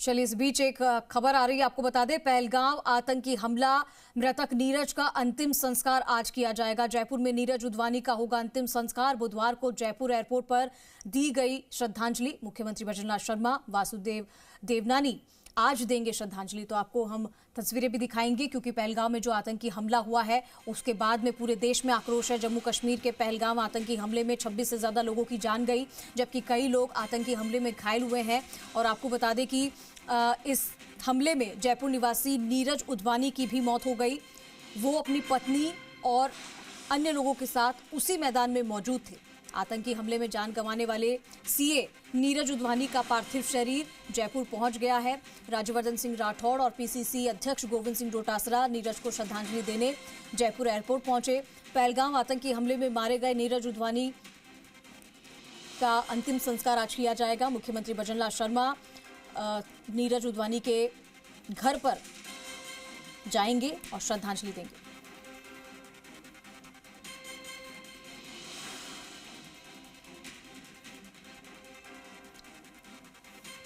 चलिए, इस बीच एक खबर आ रही है, आपको बता दें। पहलगाम आतंकी हमला, मृतक नीरज का अंतिम संस्कार आज किया जाएगा। जयपुर में नीरज उद्वानी का होगा अंतिम संस्कार। बुधवार को जयपुर एयरपोर्ट पर दी गई श्रद्धांजलि। मुख्यमंत्री भजनलाल शर्मा, वासुदेव देवनानी आज देंगे श्रद्धांजलि। तो आपको हम तस्वीरें भी दिखाएंगे, क्योंकि पहलगाम में जो आतंकी हमला हुआ है उसके बाद में पूरे देश में आक्रोश है। जम्मू कश्मीर के पहलगाम आतंकी हमले में 26 से ज़्यादा लोगों की जान गई, जबकि कई लोग आतंकी हमले में घायल हुए हैं। और आपको बता दें कि इस हमले में जयपुर निवासी नीरज उद्वानी की भी मौत हो गई। वो अपनी पत्नी और अन्य लोगों के साथ उसी मैदान में मौजूद थे। आतंकी हमले में जान गंवाने वाले सीए नीरज उद्वानी का पार्थिव शरीर जयपुर पहुंच गया है। राज्यवर्धन सिंह राठौड़ और पीसीसी अध्यक्ष गोविंद सिंह डोटासरा नीरज को श्रद्धांजलि देने जयपुर एयरपोर्ट पहुंचे। पहलगाम आतंकी हमले में मारे गए नीरज उद्वानी का अंतिम संस्कार आज किया जाएगा। मुख्यमंत्री भजनलाल शर्मा नीरज उद्वानी के घर पर जाएंगे और श्रद्धांजलि देंगे।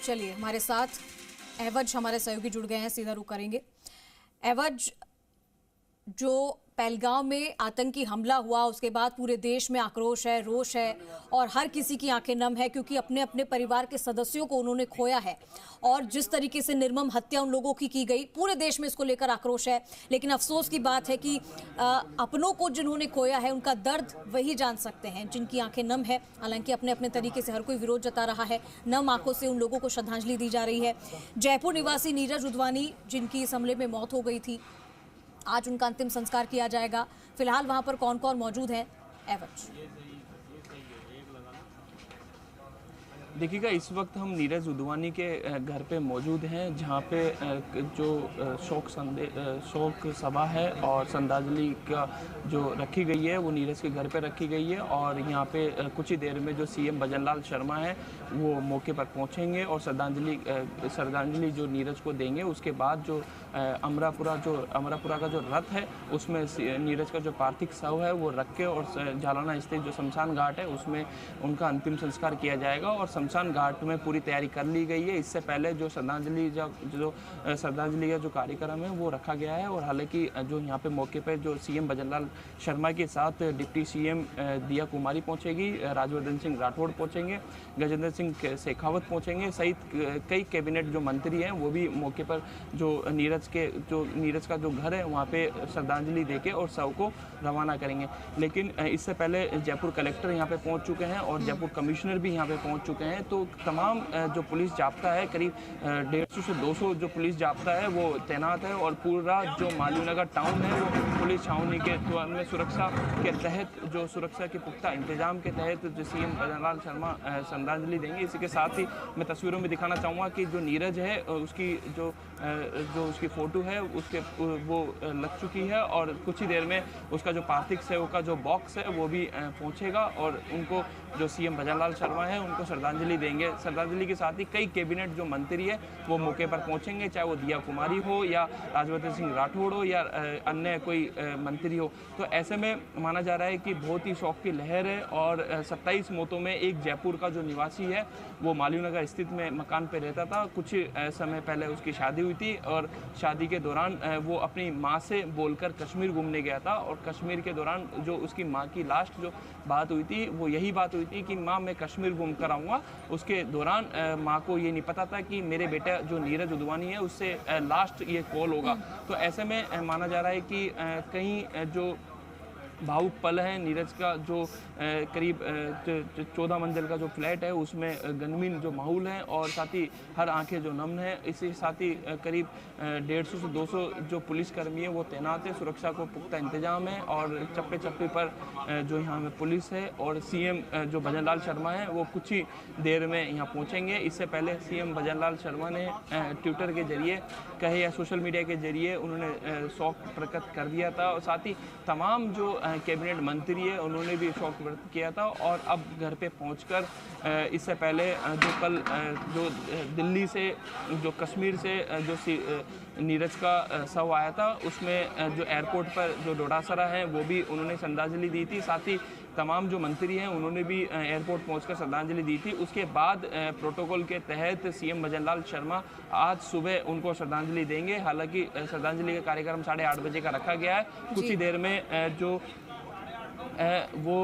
चलिए, हमारे साथ एवज हमारे सहयोगी जुड़ गए हैं, सीधा रुख करेंगे। एवज, जो पहलगाम में आतंकी हमला हुआ उसके बाद पूरे देश में आक्रोश है, रोष है और हर किसी की आंखें नम है, क्योंकि अपने अपने परिवार के सदस्यों को उन्होंने खोया है। और जिस तरीके से निर्मम हत्या उन लोगों की गई, पूरे देश में इसको लेकर आक्रोश है। लेकिन अफसोस की बात है कि अपनों को जिन्होंने खोया है उनका दर्द वही जान सकते हैं जिनकी आंखें नम है। हालांकि अपने अपने तरीके से हर कोई विरोध जता रहा है। नम आंखों से उन लोगों को श्रद्धांजलि दी जा रही है। जयपुर निवासी नीरज उद्वानी, जिनकी इस हमले में मौत हो गई थी, आज उनका अंतिम संस्कार किया जाएगा। फिलहाल वहां पर कौन कौन मौजूद है, एवज? देखिएगा, इस वक्त हम नीरज उद्वानी के घर पे मौजूद हैं, जहाँ पे जो शोक सभा है और श्रद्धांजलि का जो रखी गई है वो नीरज के घर पे रखी गई है। और यहाँ पे कुछ ही देर में जो सीएम भजनलाल शर्मा है वो मौके पर पहुँचेंगे और श्रद्धांजलि जो नीरज को देंगे। उसके बाद जो अमरापुरा का जो रथ है उसमें नीरज का जो पार्थिव शव है वो रख के और जालाना स्थित जो शमशान घाट है उसमें उनका अंतिम संस्कार किया जाएगा। और शमशान घाट में पूरी तैयारी कर ली गई है। इससे पहले जो श्रद्धांजलि का जो कार्यक्रम है वो रखा गया है। और हालांकि जो यहाँ पे मौके पर जो सीएम भजनलाल शर्मा के साथ डिप्टी सीएम दिया कुमारी पहुँचेगी, राज्यवर्धन सिंह राठौड़ पहुँचेंगे, गजेंद्र सिंह शेखावत पहुँचेंगे, सहित कई कैबिनेट जो मंत्री हैं वो भी मौके पर जो नीरज का जो घर है वहाँ पे श्रद्धांजलि देके और शव को रवाना करेंगे। लेकिन इससे पहले जयपुर कलेक्टर यहाँ पे पहुँच चुके हैं और जयपुर कमिश्नर भी यहाँ पे पहुँच चुके हैं। तो तमाम जो पुलिस जाब्ता है, करीब 150 से 200 जो पुलिस जाब्ता है वो तैनात है। और पूरा जो मालवीय नगर टाउन है वो पुलिस छावनी के दौरान में सुरक्षा के तहत, जो सुरक्षा के पुख्ता इंतजाम के तहत जो सीएम भजनलाल शर्मा श्रद्धांजलि देंगे। इसी के साथ ही मैं तस्वीरों में दिखाना चाहूँगा कि जो नीरज है उसकी जो उसकी फ़ोटो है उसके वो लग चुकी है और कुछ ही देर में उसका जो पार्थिव शव का जो बॉक्स है वो भी पहुँचेगा और उनको जो सीएम भजनलाल शर्मा है उनको श्रद्धांजलि देंगे। श्रद्धांजलि के साथ ही कई कैबिनेट जो मंत्री है वो मौके पर पहुँचेंगे, चाहे वो दिया कुमारी हो या राज्यवर्धन सिंह राठौड़ हो या अन्य कोई मंत्री हो। तो ऐसे में माना जा रहा है कि बहुत ही शौक की लहर है। और 27 मौतों में एक जयपुर का जो निवासी है वो मालवीय नगर स्थित में मकान पर रहता था। कुछ समय पहले उसकी शादी हुई थी और शादी के दौरान वो अपनी माँ से बोलकर कश्मीर घूमने गया था। और कश्मीर के दौरान जो उसकी माँ की लास्ट जो बात हुई थी वो यही बात हुई थी कि माँ मैं कश्मीर घूम कर आऊँगा। उसके दौरान माँ को ये नहीं पता था कि मेरे बेटा जो नीरज उद्वानी है उससे लास्ट ये कॉल होगा। तो ऐसे में माना जा रहा है कि कहीं जो भावुक पल है नीरज का, जो करीब 14 मंजिल का जो फ्लैट है उसमें गमगीन जो माहौल है और साथ ही हर आंखें जो नम है। इसी साथ ही करीब 150 से 200 जो पुलिसकर्मी है वो तैनात है, सुरक्षा को पुख्ता इंतजाम है और चप्पे चप्पे पर जो यहाँ में पुलिस है। और सीएम जो भजनलाल शर्मा है वो कुछ ही देर में यहाँ पहुँचेंगे। इससे पहले सीएम भजनलाल शर्मा ने ट्विटर के जरिए कहे या सोशल मीडिया के जरिए उन्होंने शौक प्रकट कर दिया था। और साथ ही तमाम जो कैबिनेट मंत्री है उन्होंने भी शौक व्यक्त किया था। और अब घर पे पहुंचकर इससे पहले जो कल जो दिल्ली से जो कश्मीर से जो नीरज का शव आया था उसमें जो एयरपोर्ट पर जो डोटासरा है वो भी उन्होंने श्रद्धांजलि दी थी। साथ ही तमाम जो मंत्री हैं उन्होंने भी एयरपोर्ट पहुंचकर श्रद्धांजलि दी थी। उसके बाद प्रोटोकॉल के तहत सीएम भजनलाल शर्मा आज सुबह उनको श्रद्धांजलि देंगे। हालांकि श्रद्धांजलि का कार्यक्रम 8:30 बजे का रखा गया है। कुछ ही देर में जो वो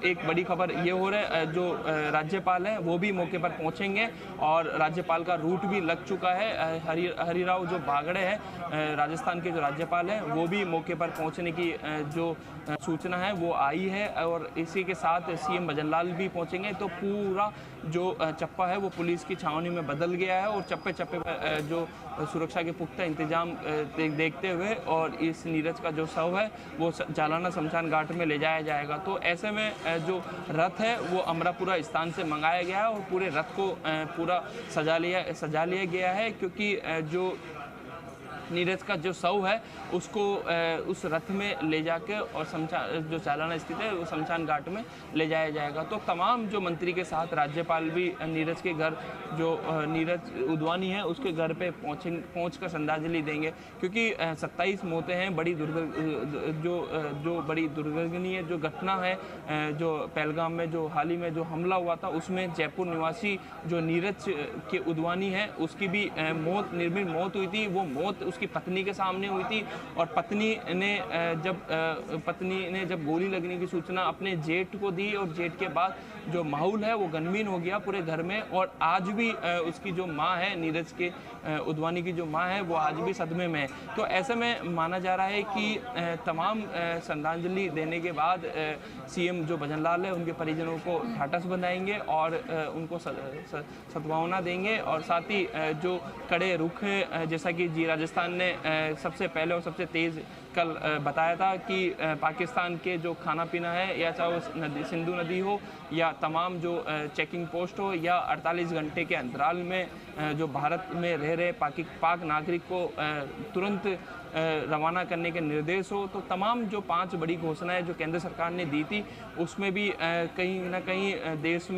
एक बड़ी खबर ये हो रहा है, जो राज्यपाल है वो भी मौके पर पहुंचेंगे और राज्यपाल का रूट भी लग चुका है। हरिराव जो बागड़े हैं राजस्थान के जो राज्यपाल हैं वो भी मौके पर पहुंचने की जो सूचना है वो आई है और इसी के साथ सीएम भजनलाल भी पहुंचेंगे। तो पूरा जो चप्पा है वो पुलिस की छावनी में बदल गया है और चप्पे चप्पे पर जो सुरक्षा के पुख्ता इंतजाम देखते हुए और इस नीरज का जो शव है वो जालाना शमशान घाट में ले जाया जाएगा। तो ऐसे में जो रथ है वो अमरापुरा स्थान से मंगाया गया है और पूरे रथ को पूरा सजा लिया गया है, क्योंकि जो नीरज का जो शव है उसको उस रथ में ले जाकर और शमशान जो चालाना स्थित है वो शमशान घाट में ले जाया जाएगा। तो तमाम जो मंत्री के साथ राज्यपाल भी नीरज के घर, जो नीरज उद्वानी है उसके घर पे पहुंचकर श्रद्धांजलि देंगे, क्योंकि 27 मौतें हैं। जो बड़ी दुर्घटनीय जो घटना है, जो पहलगाम में जो हाल ही में जो हमला हुआ था उसमें जयपुर निवासी जो नीरज के उद्वानी है उसकी भी निर्मम मौत हुई थी। वो मौत उसकी पत्नी के सामने हुई थी और पत्नी ने जब गोली लगने की सूचना अपने जेठ को दी और जेठ के बाद जो माहौल है वो गमगीन हो गया पूरे घर में। और आज भी उसकी जो माँ है, नीरज के उद्वानी की जो माँ है वो आज भी सदमे में है। तो ऐसे में माना जा रहा है कि तमाम श्रद्धांजलि देने के बाद सीएम जो भजनलाल है उनके परिजनों को ढाढ़स बंधाएंगे और उनको सद्भावना देंगे और साथ ही जो कड़े रुख जैसा कि जी राजस्थान ने सबसे पहले और सबसे तेज़ कल बताया था कि पाकिस्तान के जो खाना पीना है, या चाहे वो सिंधु नदी हो या तमाम जो चेकिंग पोस्ट हो या 48 घंटे के अंतराल में जो भारत में रह रहे पाक नागरिक को तुरंत रवाना करने के निर्देश हो। तो तमाम जो 5 बड़ी घोषणाएं जो केंद्र सरकार ने दी थी उसमें भी कहीं ना कहीं देश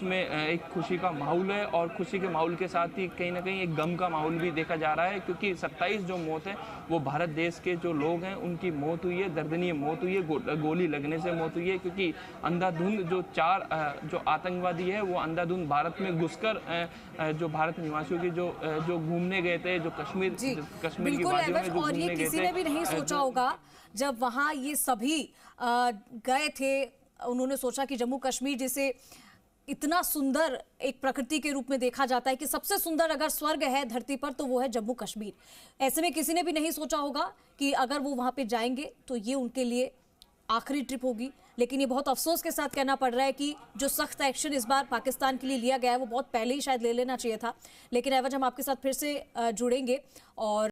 में एक खुशी का माहौल है और खुशी के माहौल के साथ ही कहीं ना कहीं एक गम का माहौल भी देखा जा रहा है, क्योंकि 27 जो मौत है वो भारत देश के जो लोग हैं उनकी मौत हुई है, दर्दनीय मौत हुई है, गोली लगने से मौत हुई है। क्योंकि अंधाधुंध जो 4 जो आतंकवादी है वो अंधाधुंध भारत में घुसकर जो भारत निवासियों की जो घूमने गए थे, जो कश्मीर बिल्कुल एवज, और ये किसी ने भी नहीं सोचा होगा जब वहां ये सभी गए थे। उन्होंने सोचा कि जम्मू कश्मीर जिसे इतना सुंदर एक प्रकृति के रूप में देखा जाता है कि सबसे सुंदर अगर स्वर्ग है धरती पर तो वो है जम्मू कश्मीर। ऐसे में किसी ने भी नहीं सोचा होगा कि अगर वो वहां पे जाएंगे तो ये उनके लिए आखिरी ट्रिप होगी। लेकिन ये बहुत अफसोस के साथ कहना पड़ रहा है कि जो सख्त एक्शन इस बार पाकिस्तान के लिए लिया गया है वो बहुत पहले ही शायद ले लेना चाहिए था। लेकिन एवज हम आपके साथ फिर से जुड़ेंगे और